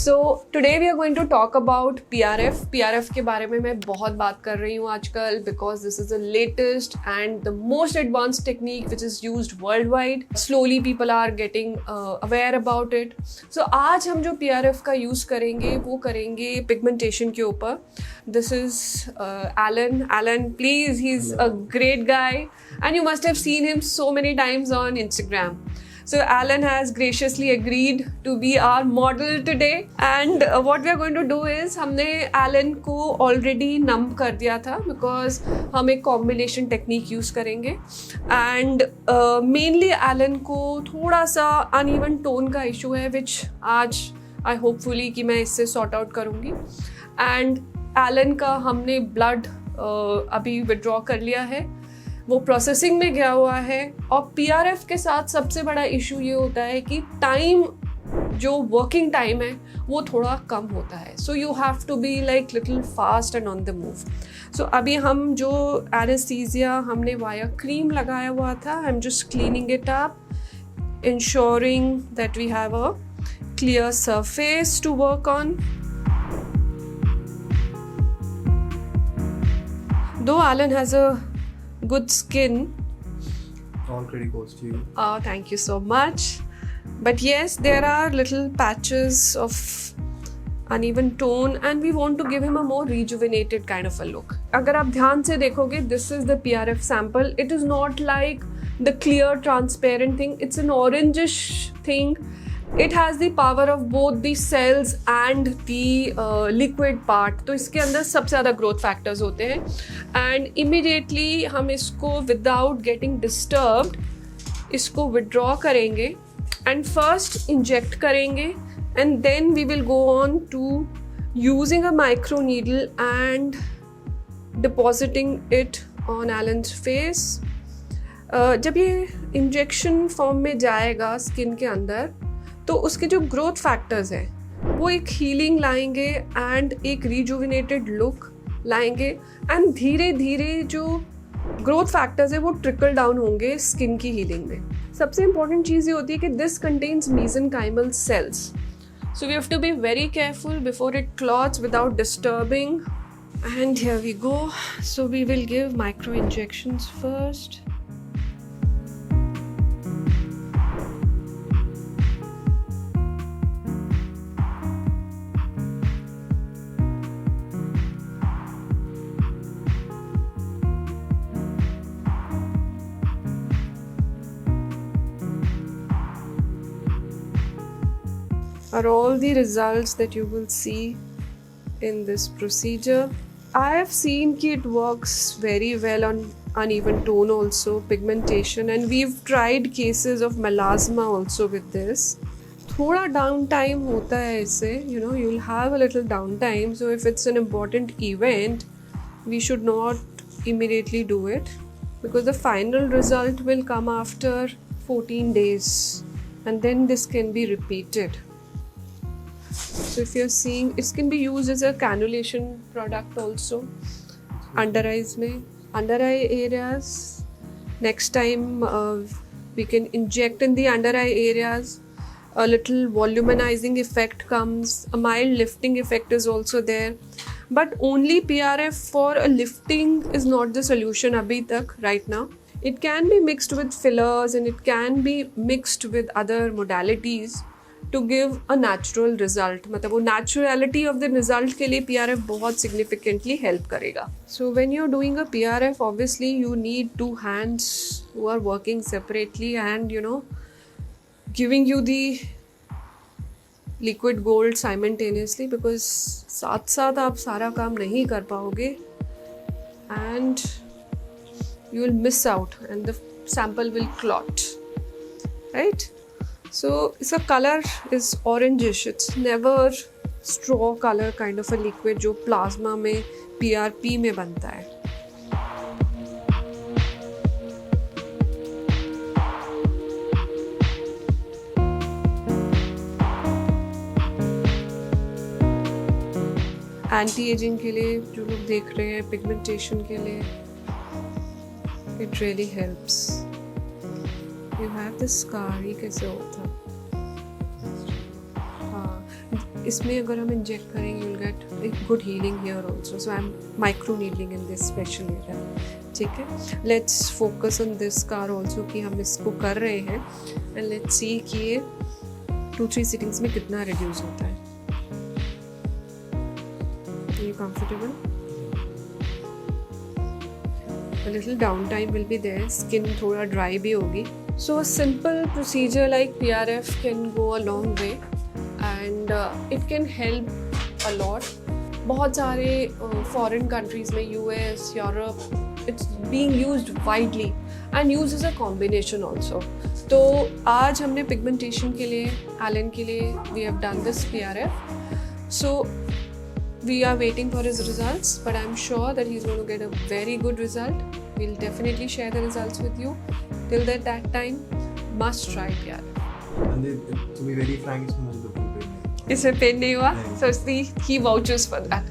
So today we are going to talk about PRF. PRF के बारे में मैं बहुत बात कर रही हूँ आजकल because this is the latest and the most advanced technique which is used worldwide. Slowly people are getting aware about it. So आज हम जो PRF का use करेंगे वो करेंगे pigmentation के ऊपर. This is Alan. Alan, please, he's a great guy and you must have seen him so many times on Instagram. So Alan has graciously agreed to be our model today and what we are going to do is हमने Alan को already numb कर दिया था because हम एक combination technique use करेंगे and mainly Alan को थोड़ा सा uneven tone का issue है which आज I hopefully कि मैं इससे sort out करूँगी and Alan का हमने blood अभी withdraw कर लिया है, वो प्रोसेसिंग में गया हुआ है और पीआरएफ के साथ सबसे बड़ा इशू ये होता है कि टाइम जो वर्किंग टाइम है वो थोड़ा कम होता है. So you have to be like little fast and on the move. सो अभी हम जो एनेस्थीसिया हमने वाया क्रीम लगाया हुआ था, I am just cleaning it up, ensuring that we have a clear surface to work on. Though Alan has a good skin. All credit goes to you. Oh, thank you so much. But yes, there are little patches of uneven tone and we want to give him a more rejuvenated kind of a look. अगर आप ध्यान से देखोगे, this is the PRF sample. It is not like the clear transparent thing. It's an orangish thing. It has the power of both the cells and the liquid part. तो इसके अंदर सबसे ज़्यादा growth factors होते हैं and immediately हम इसको without getting disturbed इसको withdraw करेंगे and first inject करेंगे and then we will go on to using a micro needle and depositing it on Alan's face. जब ये injection form में जाएगा skin के अंदर तो उसके जो ग्रोथ फैक्टर्स हैं वो एक हीलिंग लाएंगे एंड एक रिजुविनेटेड लुक लाएंगे एंड धीरे धीरे जो ग्रोथ फैक्टर्स है वो ट्रिकल डाउन होंगे स्किन की हीलिंग में. सबसे इंपॉर्टेंट चीज़ ये होती है कि this contains mesenchymal cells, so we have to be very careful before it clots without disturbing. And here we go. So we will give micro injections first. Are all the results that you will see in this procedure. I have seen कि it works very well on uneven tone also, pigmentation, and we've tried cases of melasma also with this. थोड़ा down time होता है इससे, you know, you'll have a little down time. So if it's an important event, we should not immediately do it because the final result will come after 14 days and then this can be repeated. So if you're seeing, it can be used as a cannulation product also. Under eyes में, under eye areas. Next time we can inject in the under eye areas. A little voluminizing effect comes. A mild lifting effect is also there. But only PRF for a lifting is not the solution abhi tak right now. It can be mixed with fillers and it can be mixed with other modalities to give a natural result. मतलब वो naturality of the result के लिए PRF बहुत significantly help करेगा. So when you're doing a PRF, obviously you need two hands who are working separately and you know giving you the liquid gold simultaneously because साथ साथ आप सारा काम नहीं कर पाओगे and you will miss out and the sample will clot, right? So इसका color is orangish. It's never straw color kind of a liquid जो plasma में PRP में बनता है. एंटी एजिंग के लिए जो लोग देख रहे हैं, पिगमेंटेशन के लिए, it really helps. You have this scar, ये कैसे होता? इसमें अगर हम इंजेक्ट करेंगे you'll get a good healing here also. So I'm micro needling in this special area. ठीक है, let's focus on this scar also कि हम इसको कर रहे हैं and let's see कि ये 2-3 sittings में कितना reduce होता है. Are you comfortable? A little downtime will be there. Skin थोड़ा dry भी होगी. So a simple procedure like PRF can go a long way and it can help a lot. बहुत सारे foreign countries में US, Europe, it's being used widely and used as a combination also. तो आज हमने pigmentation के लिए, Alan के लिए we have done this PRF. So we are waiting for his results, but I'm sure that he's going to get a very good result. We'll definitely share the results with you. Till that time, must try PRF. And to be very frank, इसमें मुझे बिल्कुल pain नहीं इसमें pen नहीं हुआ? नहीं. So he vouches for that.